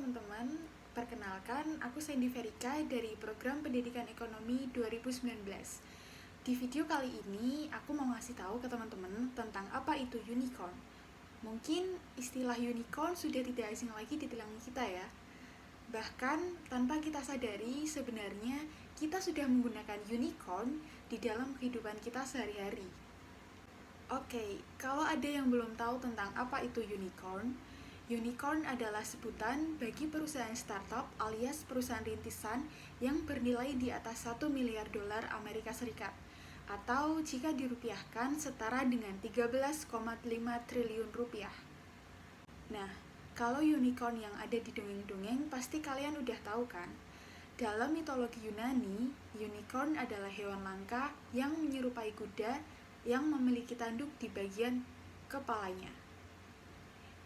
teman-teman, perkenalkan aku Sandy Verika dari Program Pendidikan Ekonomi 2019. Di video kali ini, aku mau ngasih tahu ke teman-teman tentang apa itu unicorn. Mungkin istilah unicorn sudah tidak asing lagi di telinga kita ya. Bahkan tanpa kita sadari, sebenarnya kita sudah menggunakan unicorn di dalam kehidupan kita sehari-hari. Oke, kalau ada yang belum tahu tentang apa itu unicorn, unicorn adalah sebutan bagi perusahaan startup alias perusahaan rintisan yang bernilai di atas 1 miliar dolar Amerika Serikat, atau jika dirupiahkan setara dengan 13,5 triliun rupiah. Nah, kalau unicorn yang ada di dongeng-dongeng pasti kalian udah tahu kan? Dalam mitologi Yunani, unicorn adalah hewan langka yang menyerupai kuda yang memiliki tanduk di bagian kepalanya.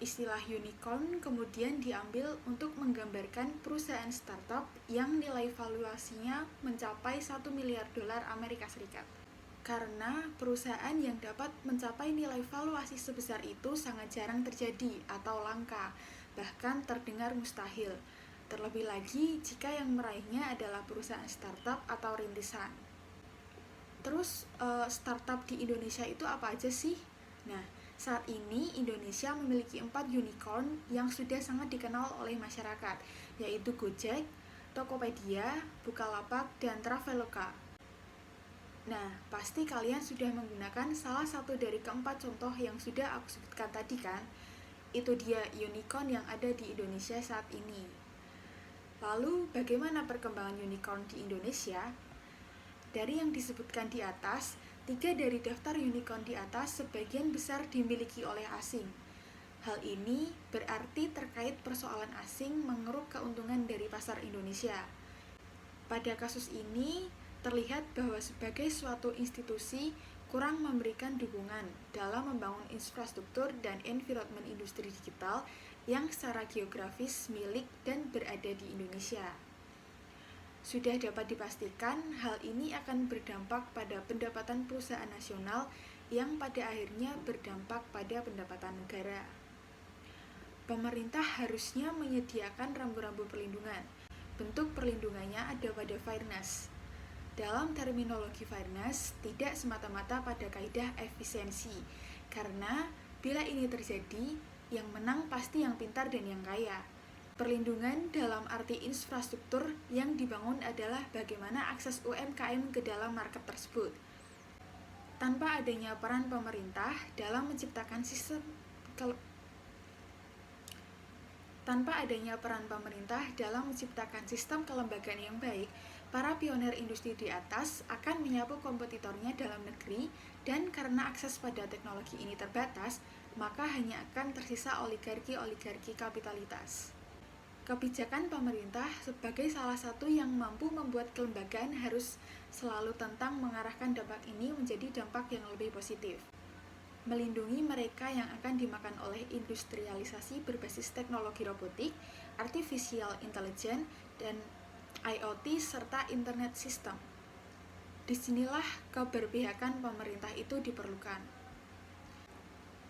Istilah unicorn kemudian diambil untuk menggambarkan perusahaan startup yang nilai valuasinya mencapai 1 miliar dolar Amerika Serikat. Karena perusahaan yang dapat mencapai nilai valuasi sebesar itu sangat jarang terjadi atau langka, bahkan terdengar mustahil. Terlebih lagi jika yang meraihnya adalah perusahaan startup atau rintisan. Terus startup di Indonesia itu apa aja sih? Nah, saat ini Indonesia memiliki 4 unicorn yang sudah sangat dikenal oleh masyarakat, yaitu Gojek, Tokopedia, Bukalapak, dan Traveloka. Nah, pasti kalian sudah menggunakan salah satu dari keempat contoh yang sudah aku sebutkan tadi kan? Itu dia unicorn yang ada di Indonesia saat ini. Lalu, bagaimana perkembangan unicorn di Indonesia? Dari yang disebutkan di atas, 3 dari daftar unicorn di atas sebagian besar dimiliki oleh asing. Hal ini berarti terkait persoalan asing mengeruk keuntungan dari pasar Indonesia. Pada kasus ini, terlihat bahwa sebagai suatu institusi kurang memberikan dukungan dalam membangun infrastruktur dan environment industri digital yang secara geografis milik dan berada di Indonesia. Sudah dapat dipastikan hal ini akan berdampak pada pendapatan perusahaan nasional yang pada akhirnya berdampak pada pendapatan negara. Pemerintah harusnya menyediakan rambu-rambu perlindungan. Bentuk perlindungannya ada pada fairness. Dalam terminologi fairness, tidak semata-mata pada kaidah efisiensi, karena bila ini terjadi, yang menang pasti yang pintar dan yang kaya. Perlindungan dalam arti infrastruktur yang dibangun adalah bagaimana akses UMKM ke dalam market tersebut. Tanpa adanya peran pemerintah dalam menciptakan sistem kelembagaan yang baik, para pionir industri di atas akan menyapu kompetitornya dalam negeri, dan karena akses pada teknologi ini terbatas, maka hanya akan tersisa oligarki kapitalitas. Kebijakan pemerintah sebagai salah satu yang mampu membuat kelembagaan harus selalu tentang mengarahkan dampak ini menjadi dampak yang lebih positif. Melindungi mereka yang akan dimakan oleh industrialisasi berbasis teknologi robotik, artificial intelligence, dan IoT serta internet system. Disinilah keberpihakan pemerintah itu diperlukan.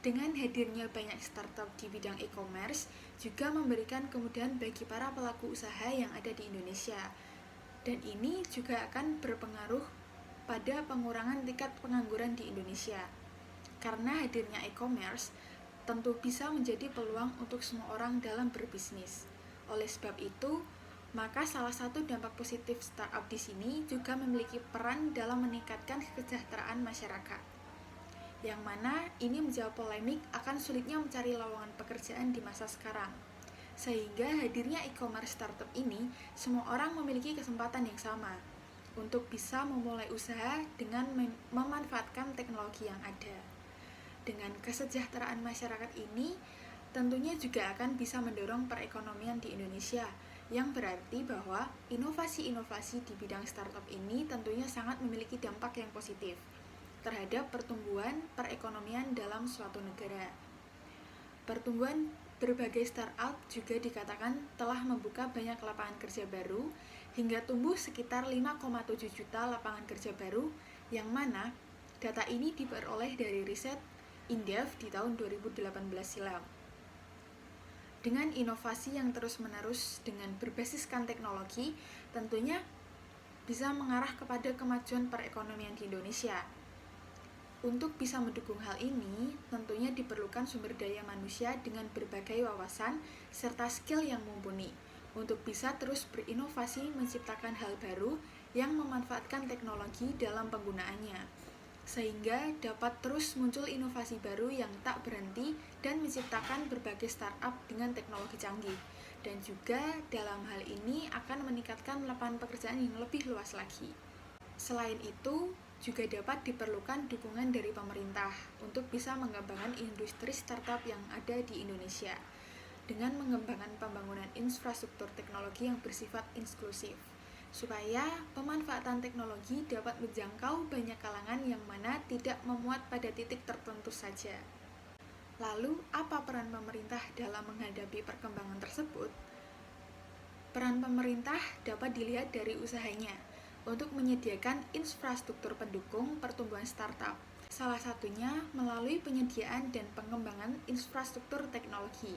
Dengan hadirnya banyak startup di bidang e-commerce, juga memberikan kemudahan bagi para pelaku usaha yang ada di Indonesia. Dan ini juga akan berpengaruh pada pengurangan tingkat pengangguran di Indonesia. Karena hadirnya e-commerce, tentu bisa menjadi peluang untuk semua orang dalam berbisnis. Oleh sebab itu, maka salah satu dampak positif startup di sini juga memiliki peran dalam meningkatkan kesejahteraan masyarakat. Yang mana ini menjawab polemik akan sulitnya mencari lowongan pekerjaan di masa sekarang. Sehingga hadirnya e-commerce startup ini, semua orang memiliki kesempatan yang sama untuk bisa memulai usaha dengan memanfaatkan teknologi yang ada. Dengan kesejahteraan masyarakat ini, tentunya juga akan bisa mendorong perekonomian di Indonesia, yang berarti bahwa inovasi-inovasi di bidang startup ini tentunya sangat memiliki dampak yang positif terhadap pertumbuhan perekonomian dalam suatu negara. Pertumbuhan berbagai startup juga dikatakan telah membuka banyak lapangan kerja baru, hingga tumbuh sekitar 5,7 juta lapangan kerja baru, yang mana data ini diperoleh dari riset Indef di tahun 2018 silam. Dengan inovasi yang terus-menerus dengan berbasiskan teknologi, tentunya bisa mengarah kepada kemajuan perekonomian di Indonesia. Untuk bisa mendukung hal ini, tentunya diperlukan sumber daya manusia dengan berbagai wawasan serta skill yang mumpuni untuk bisa terus berinovasi menciptakan hal baru yang memanfaatkan teknologi dalam penggunaannya, sehingga dapat terus muncul inovasi baru yang tak berhenti dan menciptakan berbagai startup dengan teknologi canggih. Dan juga dalam hal ini akan meningkatkan lapangan pekerjaan yang lebih luas lagi. Selain itu, juga dapat diperlukan dukungan dari pemerintah untuk bisa mengembangkan industri startup yang ada di Indonesia dengan mengembangkan pembangunan infrastruktur teknologi yang bersifat inklusif, supaya pemanfaatan teknologi dapat menjangkau banyak kalangan yang mana tidak memuat pada titik tertentu saja. Lalu, apa peran pemerintah dalam menghadapi perkembangan tersebut? Peran pemerintah dapat dilihat dari usahanya untuk menyediakan infrastruktur pendukung pertumbuhan startup. Salah satunya melalui penyediaan dan pengembangan infrastruktur teknologi.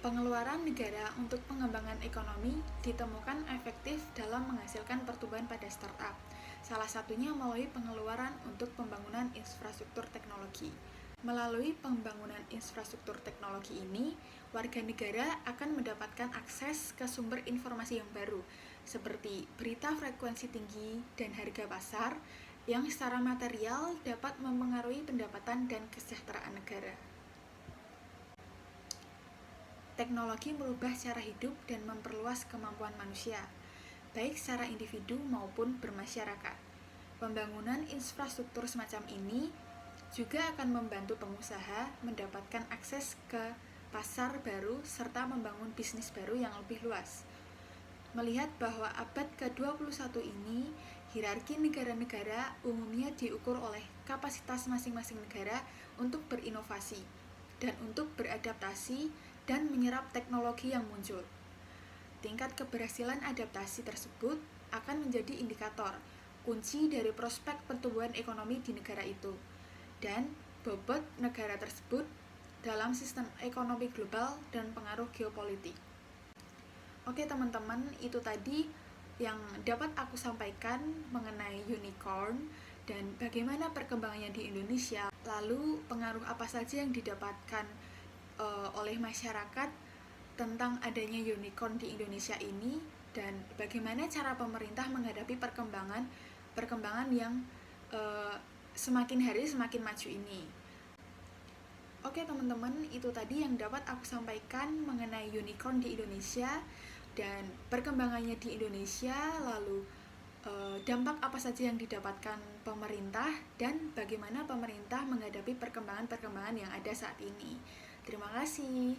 Pengeluaran negara untuk pengembangan ekonomi ditemukan efektif dalam menghasilkan pertumbuhan pada startup. Salah satunya melalui pengeluaran untuk pembangunan infrastruktur teknologi. Melalui pembangunan infrastruktur teknologi ini, warga negara akan mendapatkan akses ke sumber informasi yang baru, seperti berita frekuensi tinggi dan harga pasar, yang secara material dapat mempengaruhi pendapatan dan kesejahteraan negara. Teknologi merubah cara hidup dan memperluas kemampuan manusia, baik secara individu maupun bermasyarakat. Pembangunan infrastruktur semacam ini juga akan membantu pengusaha mendapatkan akses ke pasar baru serta membangun bisnis baru yang lebih luas. Melihat bahwa abad ke-21 ini, hierarki negara-negara umumnya diukur oleh kapasitas masing-masing negara untuk berinovasi dan untuk beradaptasi dan menyerap teknologi yang muncul. Tingkat keberhasilan adaptasi tersebut akan menjadi indikator kunci dari prospek pertumbuhan ekonomi di negara itu dan bobot negara tersebut dalam sistem ekonomi global dan pengaruh geopolitik. Oke teman-teman, itu tadi yang dapat aku sampaikan mengenai unicorn dan bagaimana perkembangannya di Indonesia, lalu pengaruh apa saja yang didapatkan oleh masyarakat tentang adanya unicorn di Indonesia ini, dan bagaimana cara pemerintah menghadapi perkembangan yang semakin hari semakin maju ini. Oke teman-teman, itu tadi yang dapat aku sampaikan mengenai unicorn di Indonesia dan perkembangannya di Indonesia, lalu dampak apa saja yang didapatkan pemerintah dan bagaimana pemerintah menghadapi perkembangan-perkembangan yang ada saat ini. Terima kasih.